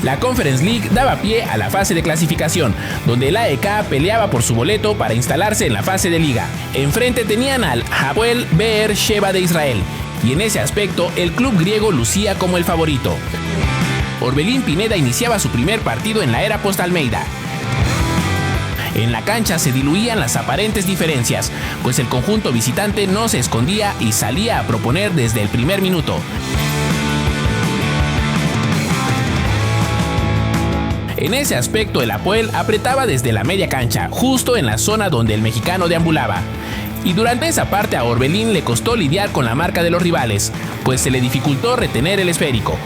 La Conference League daba pie a la fase de clasificación, donde el AEK peleaba por su boleto para instalarse en la fase de liga. Enfrente tenían al Hapoel Be'er Sheva de Israel, y en ese aspecto el club griego lucía como el favorito. Orbelín Pineda iniciaba su primer partido en la era post-Almeida. En la cancha se diluían las aparentes diferencias, pues el conjunto visitante no se escondía y salía a proponer desde el primer minuto. En ese aspecto el Hapoel apretaba desde la media cancha, justo en la zona donde el mexicano deambulaba. Y durante esa parte a Orbelín le costó lidiar con la marca de los rivales, pues se le dificultó retener el esférico.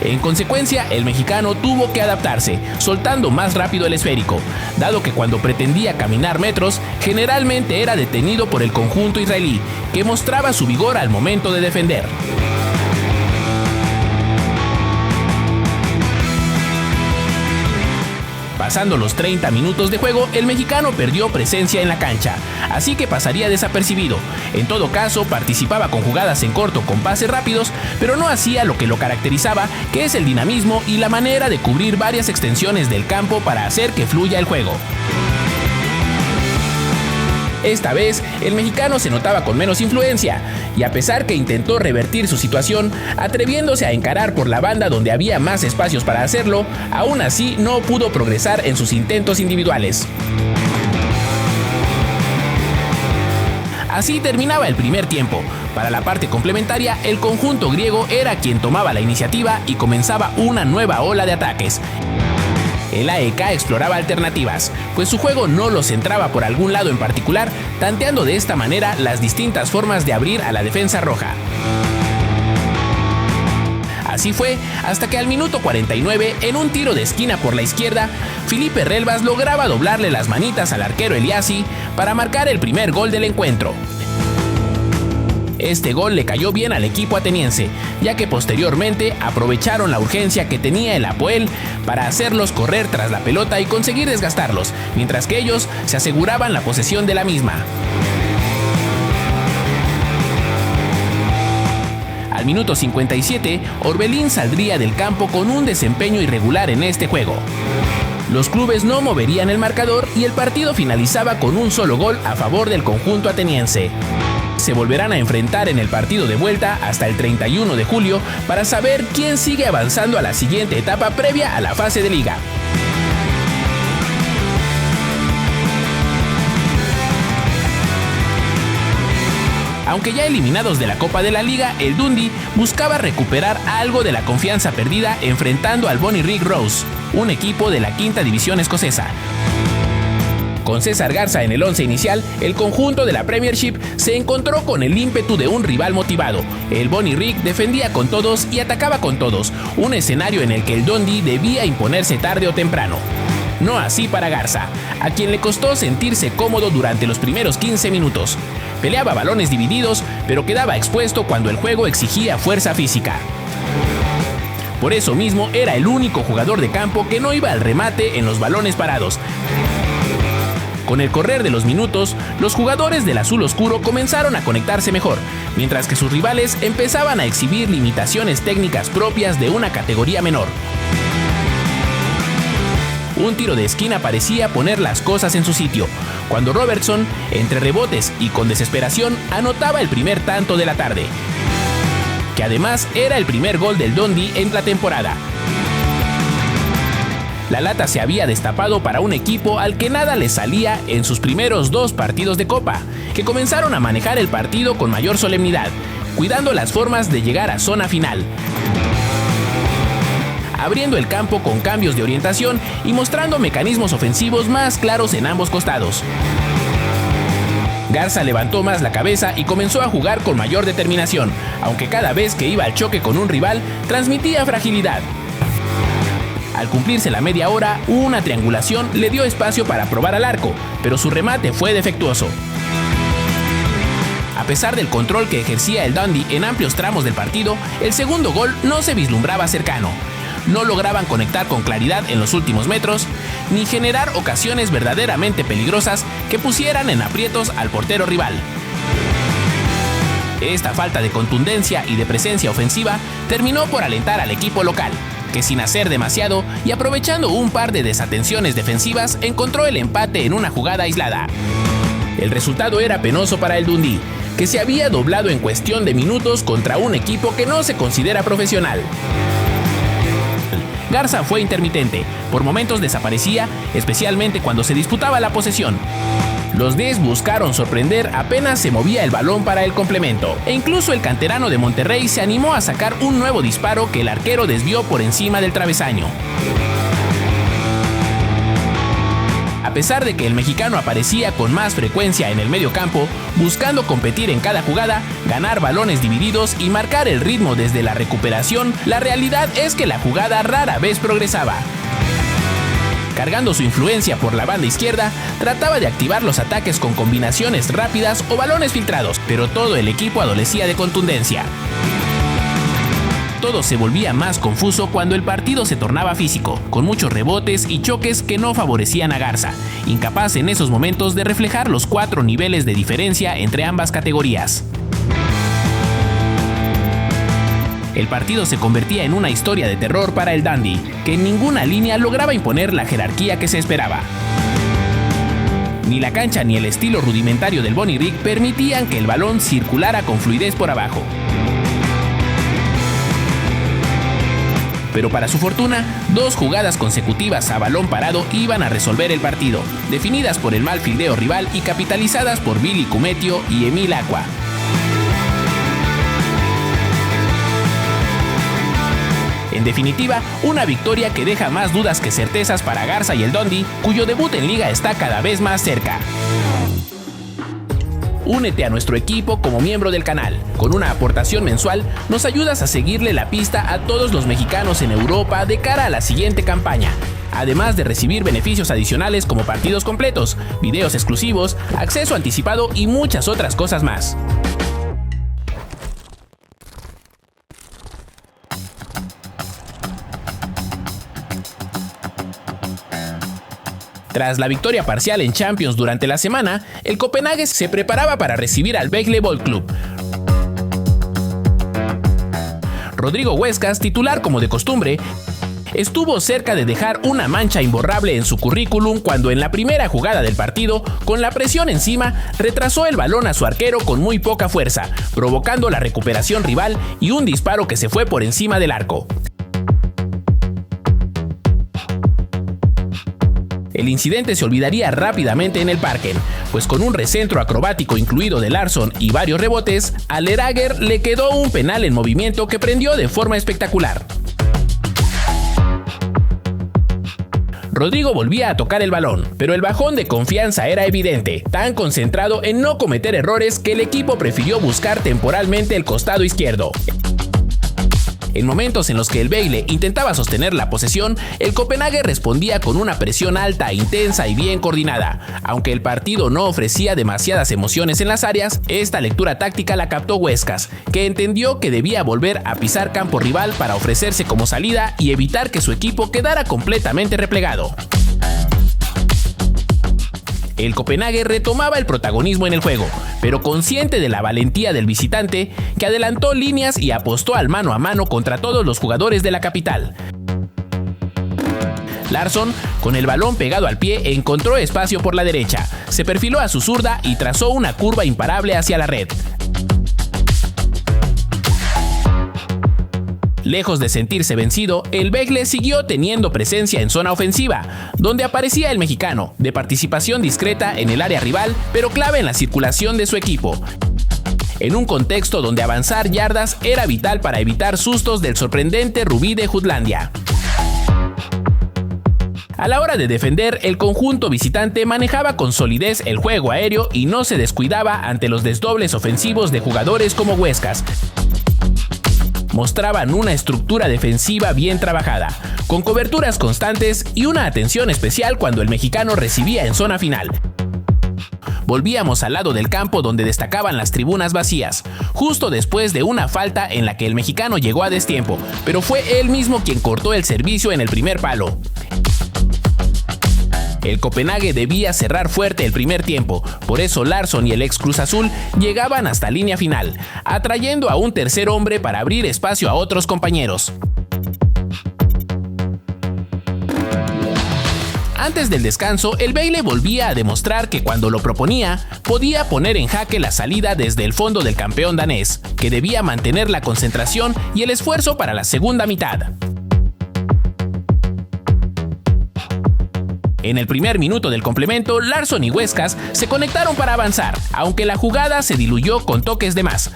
En consecuencia, el mexicano tuvo que adaptarse, soltando más rápido el esférico, dado que cuando pretendía caminar metros, generalmente era detenido por el conjunto israelí, que mostraba su vigor al momento de defender. Pasando los 30 minutos de juego, el mexicano perdió presencia en la cancha, así que pasaría desapercibido. En todo caso, participaba con jugadas en corto con pases rápidos, pero no hacía lo que lo caracterizaba, que es el dinamismo y la manera de cubrir varias extensiones del campo para hacer que fluya el juego. Esta vez, el mexicano se notaba con menos influencia, y a pesar que intentó revertir su situación, atreviéndose a encarar por la banda donde había más espacios para hacerlo, aún así no pudo progresar en sus intentos individuales. Así terminaba el primer tiempo. Para la parte complementaria, el conjunto griego era quien tomaba la iniciativa y comenzaba una nueva ola de ataques. El AEK exploraba alternativas, pues su juego no lo centraba por algún lado en particular, tanteando de esta manera las distintas formas de abrir a la defensa roja. Así fue, hasta que al minuto 49, en un tiro de esquina por la izquierda, Filipe Relvas lograba doblarle las manitas al arquero Eliassi para marcar el primer gol del encuentro. Este gol le cayó bien al equipo ateniense, ya que posteriormente aprovecharon la urgencia que tenía el Hapoel para hacerlos correr tras la pelota y conseguir desgastarlos, mientras que ellos se aseguraban la posesión de la misma. Al minuto 57, Orbelín saldría del campo con un desempeño irregular en este juego. Los clubes no moverían el marcador y el partido finalizaba con un solo gol a favor del conjunto ateniense. Se volverán a enfrentar en el partido de vuelta hasta el 31 de julio para saber quién sigue avanzando a la siguiente etapa previa a la fase de liga. Aunque ya eliminados de la Copa de la Liga, el Dundee buscaba recuperar algo de la confianza perdida enfrentando al Bonnyrigg Rose, un equipo de la quinta división escocesa. Con César Garza en el once inicial, el conjunto de la Premiership se encontró con el ímpetu de un rival motivado. El Bonnyrigg defendía con todos y atacaba con todos, un escenario en el que el Dundee debía imponerse tarde o temprano. No así para Garza, a quien le costó sentirse cómodo durante los primeros 15 minutos. Peleaba balones divididos, pero quedaba expuesto cuando el juego exigía fuerza física. Por eso mismo era el único jugador de campo que no iba al remate en los balones parados. Con el correr de los minutos, los jugadores del azul oscuro comenzaron a conectarse mejor, mientras que sus rivales empezaban a exhibir limitaciones técnicas propias de una categoría menor. Un tiro de esquina parecía poner las cosas en su sitio, cuando Robertson, entre rebotes y con desesperación, anotaba el primer tanto de la tarde, que además era el primer gol del Dundee en la temporada. La lata se había destapado para un equipo al que nada le salía en sus primeros 2 partidos de Copa, que comenzaron a manejar el partido con mayor solemnidad, cuidando las formas de llegar a zona final, abriendo el campo con cambios de orientación y mostrando mecanismos ofensivos más claros en ambos costados. Garza levantó más la cabeza y comenzó a jugar con mayor determinación, aunque cada vez que iba al choque con un rival, transmitía fragilidad. Al cumplirse la media hora, una triangulación le dio espacio para probar al arco, pero su remate fue defectuoso. A pesar del control que ejercía el Dundee en amplios tramos del partido, el segundo gol no se vislumbraba cercano. No lograban conectar con claridad en los últimos metros, ni generar ocasiones verdaderamente peligrosas que pusieran en aprietos al portero rival. Esta falta de contundencia y de presencia ofensiva terminó por alentar al equipo local, que sin hacer demasiado y aprovechando un par de desatenciones defensivas encontró el empate en una jugada aislada. El resultado era penoso para el Dundee, que se había doblado en cuestión de minutos contra un equipo que no se considera profesional. Garza fue intermitente, por momentos desaparecía, especialmente cuando se disputaba la posesión. Los D's buscaron sorprender apenas se movía el balón para el complemento, e incluso el canterano de Monterrey se animó a sacar un nuevo disparo que el arquero desvió por encima del travesaño. A pesar de que el mexicano aparecía con más frecuencia en el medio campo, buscando competir en cada jugada, ganar balones divididos y marcar el ritmo desde la recuperación, la realidad es que la jugada rara vez progresaba. Cargando su influencia por la banda izquierda, trataba de activar los ataques con combinaciones rápidas o balones filtrados, pero todo el equipo adolecía de contundencia. Todo se volvía más confuso cuando el partido se tornaba físico, con muchos rebotes y choques que no favorecían a Garza, incapaz en esos momentos de reflejar los 4 niveles de diferencia entre ambas categorías. El partido se convertía en una historia de terror para el Dundee, que en ninguna línea lograba imponer la jerarquía que se esperaba. Ni la cancha ni el estilo rudimentario del Bonnie Rig permitían que el balón circulara con fluidez por abajo. Pero para su fortuna, 2 jugadas consecutivas a balón parado iban a resolver el partido, definidas por el mal fildeo rival y capitalizadas por Billy Cumetio y Emil Acua. En definitiva, una victoria que deja más dudas que certezas para Garza y el Dundee, cuyo debut en liga está cada vez más cerca. Únete a nuestro equipo como miembro del canal. Con una aportación mensual, nos ayudas a seguirle la pista a todos los mexicanos en Europa de cara a la siguiente campaña. Además de recibir beneficios adicionales como partidos completos, videos exclusivos, acceso anticipado y muchas otras cosas más. Tras la victoria parcial en Champions durante la semana, el Copenhague se preparaba para recibir al Vejle Boldklub. Rodrigo Huescas, titular como de costumbre, estuvo cerca de dejar una mancha imborrable en su currículum cuando en la primera jugada del partido, con la presión encima, retrasó el balón a su arquero con muy poca fuerza, provocando la recuperación rival y un disparo que se fue por encima del arco. El incidente se olvidaría rápidamente en el parque, pues con un recentro acrobático incluido de Larsson y varios rebotes, a Lerager le quedó un penal en movimiento que prendió de forma espectacular. Rodrigo volvía a tocar el balón, pero el bajón de confianza era evidente, tan concentrado en no cometer errores que el equipo prefirió buscar temporalmente el costado izquierdo. En momentos en los que el Vejle intentaba sostener la posesión, el Copenhague respondía con una presión alta, intensa y bien coordinada. Aunque el partido no ofrecía demasiadas emociones en las áreas, esta lectura táctica la captó Huescas, que entendió que debía volver a pisar campo rival para ofrecerse como salida y evitar que su equipo quedara completamente replegado. El Copenhague retomaba el protagonismo en el juego, pero consciente de la valentía del visitante, que adelantó líneas y apostó al mano a mano contra todos los jugadores de la capital. Larsson, con el balón pegado al pie, encontró espacio por la derecha, se perfiló a su zurda y trazó una curva imparable hacia la red. Lejos de sentirse vencido, el Vejle siguió teniendo presencia en zona ofensiva, donde aparecía el mexicano, de participación discreta en el área rival, pero clave en la circulación de su equipo. En un contexto donde avanzar yardas era vital para evitar sustos del sorprendente Rubí de Jutlandia. A la hora de defender, el conjunto visitante manejaba con solidez el juego aéreo y no se descuidaba ante los desdobles ofensivos de jugadores como Huescas. Mostraban una estructura defensiva bien trabajada, con coberturas constantes y una atención especial cuando el mexicano recibía en zona final. Volvíamos al lado del campo donde destacaban las tribunas vacías, justo después de una falta en la que el mexicano llegó a destiempo, pero fue él mismo quien cortó el servicio en el primer palo. El Copenhague debía cerrar fuerte el primer tiempo, por eso Larsson y el ex Cruz Azul llegaban hasta línea final, atrayendo a un tercer hombre para abrir espacio a otros compañeros. Antes del descanso, el Bailey volvía a demostrar que cuando lo proponía, podía poner en jaque la salida desde el fondo del campeón danés, que debía mantener la concentración y el esfuerzo para la segunda mitad. En el primer minuto del complemento, Larsson y Huescas se conectaron para avanzar, aunque la jugada se diluyó con toques de más.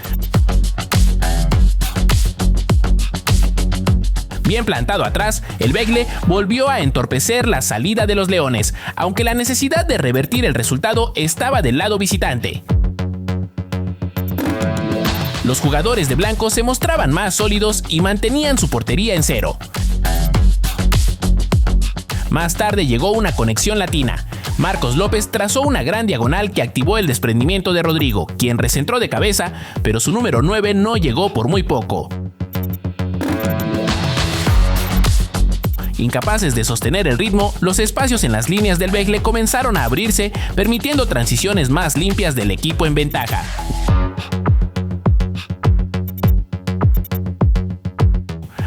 Bien plantado atrás, el Begle volvió a entorpecer la salida de los Leones, aunque la necesidad de revertir el resultado estaba del lado visitante. Los jugadores de blanco se mostraban más sólidos y mantenían su portería en cero. Más tarde llegó una conexión latina. Marcos López trazó una gran diagonal que activó el desprendimiento de Rodrigo, quien recentró de cabeza, pero su número 9 no llegó por muy poco. Incapaces de sostener el ritmo, los espacios en las líneas del Begle comenzaron a abrirse, permitiendo transiciones más limpias del equipo en ventaja.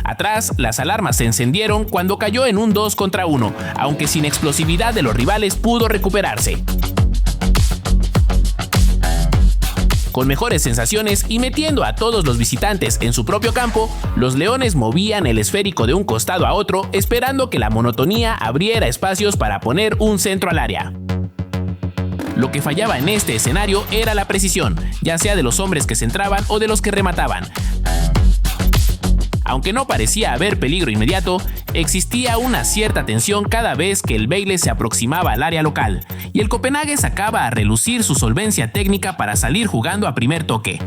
Atrás, las alarmas se encendieron cuando cayó en un 2 contra 1, aunque sin explosividad de los rivales pudo recuperarse. Con mejores sensaciones y metiendo a todos los visitantes en su propio campo, los Leones movían el esférico de un costado a otro, esperando que la monotonía abriera espacios para poner un centro al área. Lo que fallaba en este escenario era la precisión, ya sea de los hombres que centraban o de los que remataban. Aunque no parecía haber peligro inmediato, existía una cierta tensión cada vez que el Bailey se aproximaba al área local, y el Copenhague sacaba a relucir su solvencia técnica para salir jugando a primer toque.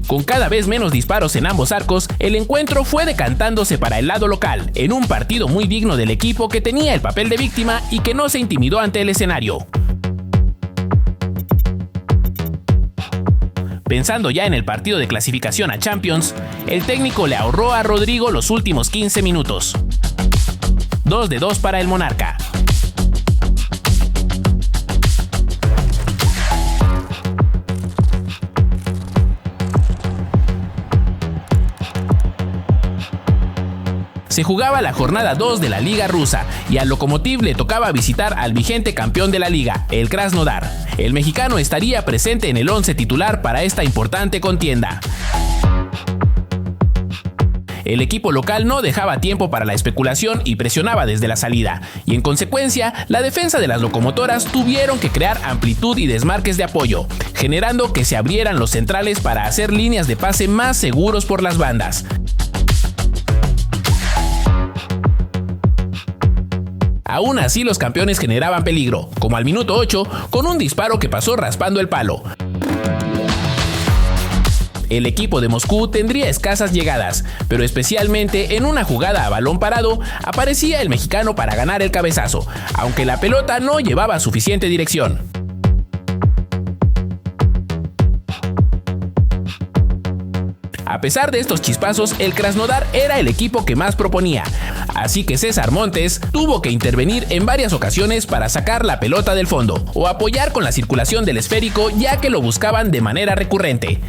Con cada vez menos disparos en ambos arcos, el encuentro fue decantándose para el lado local, en un partido muy digno del equipo que tenía el papel de víctima y que no se intimidó ante el escenario. Pensando ya en el partido de clasificación a Champions, el técnico le ahorró a Rodrigo los últimos 15 minutos. 2-2 para el monarca. Se jugaba la jornada 2 de la Liga Rusa y al Lokomotiv le tocaba visitar al vigente campeón de la liga, el Krasnodar. El mexicano estaría presente en el 11 titular para esta importante contienda. El equipo local no dejaba tiempo para la especulación y presionaba desde la salida, y en consecuencia, la defensa de las locomotoras tuvieron que crear amplitud y desmarques de apoyo, generando que se abrieran los centrales para hacer líneas de pase más seguros por las bandas. Aún así, los campeones generaban peligro, como al minuto 8, con un disparo que pasó raspando el palo. El equipo de Moscú tendría escasas llegadas, pero especialmente en una jugada a balón parado, aparecía el mexicano para ganar el cabezazo, aunque la pelota no llevaba suficiente dirección. A pesar de estos chispazos, el Krasnodar era el equipo que más proponía, así que César Montes tuvo que intervenir en varias ocasiones para sacar la pelota del fondo o apoyar con la circulación del esférico, ya que lo buscaban de manera recurrente.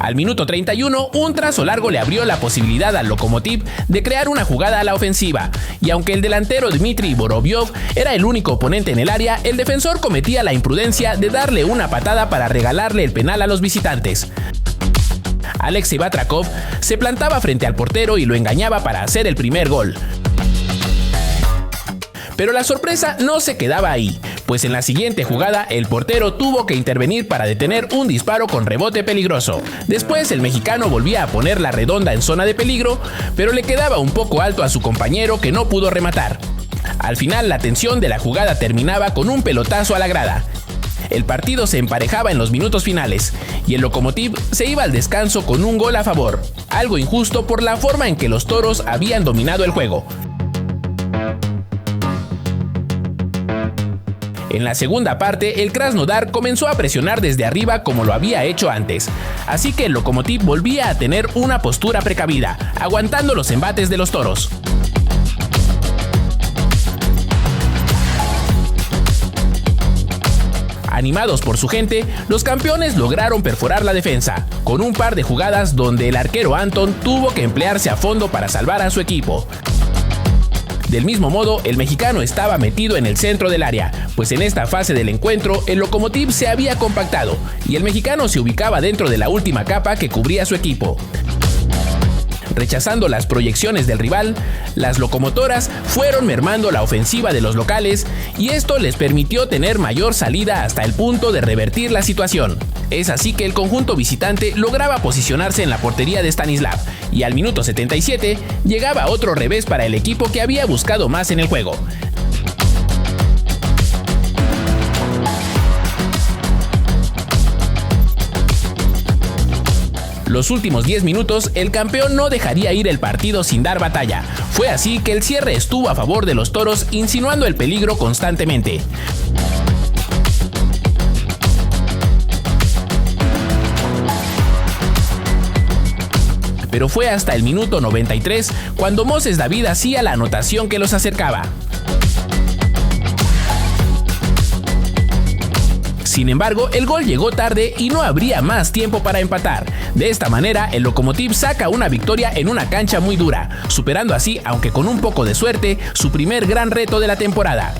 Al minuto 31, un trazo largo le abrió la posibilidad al Lokomotiv de crear una jugada a la ofensiva, y aunque el delantero Dmitry Vorobyov era el único oponente en el área, el defensor cometía la imprudencia de darle una patada para regalarle el penal a los visitantes. Alexei Batrakov se plantaba frente al portero y lo engañaba para hacer el primer gol. Pero la sorpresa no se quedaba ahí, pues en la siguiente jugada el portero tuvo que intervenir para detener un disparo con rebote peligroso. Después el mexicano volvía a poner la redonda en zona de peligro, pero le quedaba un poco alto a su compañero que no pudo rematar. Al final la tensión de la jugada terminaba con un pelotazo a la grada. El partido se emparejaba en los minutos finales y el Lokomotiv se iba al descanso con un gol a favor, algo injusto por la forma en que los toros habían dominado el juego. En la segunda parte, el Krasnodar comenzó a presionar desde arriba como lo había hecho antes, así que el Lokomotiv volvía a tener una postura precavida, aguantando los embates de los toros. Animados por su gente, los campeones lograron perforar la defensa, con un par de jugadas donde el arquero Anton tuvo que emplearse a fondo para salvar a su equipo. Del mismo modo, el mexicano estaba metido en el centro del área, pues en esta fase del encuentro el Lokomotiv se había compactado y el mexicano se ubicaba dentro de la última capa que cubría su equipo. Rechazando las proyecciones del rival, las locomotoras fueron mermando la ofensiva de los locales y esto les permitió tener mayor salida hasta el punto de revertir la situación. Es así que el conjunto visitante lograba posicionarse en la portería de Stanislav y al minuto 77 llegaba otro revés para el equipo que había buscado más en el juego. Los últimos 10 minutos, el campeón no dejaría ir el partido sin dar batalla. Fue así que el cierre estuvo a favor de los toros, insinuando el peligro constantemente. Pero fue hasta el minuto 93 cuando Moses David hacía la anotación que los acercaba. Sin embargo, el gol llegó tarde y no habría más tiempo para empatar. De esta manera, el Lokomotiv saca una victoria en una cancha muy dura, superando así, aunque con un poco de suerte, su primer gran reto de la temporada.